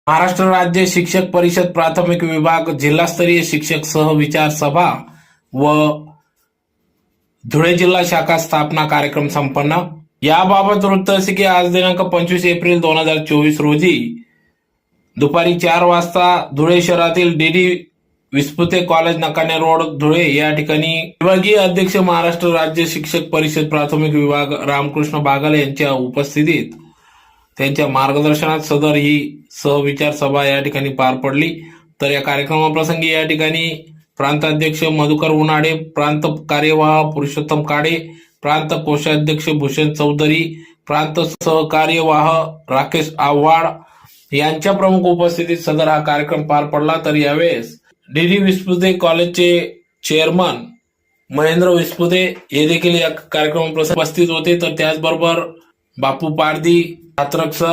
महाराष्ट्र राज्य शिक्षक परिषद प्राथमिक विभाग जिल्हास्तरीय शिक्षक सहविचार सभा व धुळे जिल्हा शाखा स्थापना कार्यक्रम संपन्न। याबाबत वृत्त असे की आज दिनांक 25 एप्रिल 2024 रोजी दुपारी 4 वाजता धुळे शहरातील DD Vispute college Nakane road Dhule या ठिकाणी विभागीय अध्यक्ष महाराष्ट्र राज्य शिक्षक परिषद प्राथमिक विभाग रामकृष्ण बागल यांच्या उपस्थितीत त्यांच्या मार्गदर्शनात सदर ही सहविचार सभा या ठिकाणी पार पडली। तर या कार्यक्रमाप्रसंगी या ठिकाणी प्रांताध्यक्ष मधुकर उनाडे, प्रांत कार्यवाह पुरुषोत्तम काळे, प्रांत कोषाध्यक्ष भूषण चौधरी, प्रांत सहकार्यवाह राकेश आव्हाड यांच्या प्रमुख उपस्थितीत सदर हा कार्यक्रम पार पडला। तर यावेळेस डीडी विस्पुते कॉलेजचे चेअरमन महेंद्र विस्पुते हे देखील या कार्यक्रमाप्रसंगी उपस्थित होते। तर त्याचबरोबर बापू पारधी, छात्रक सर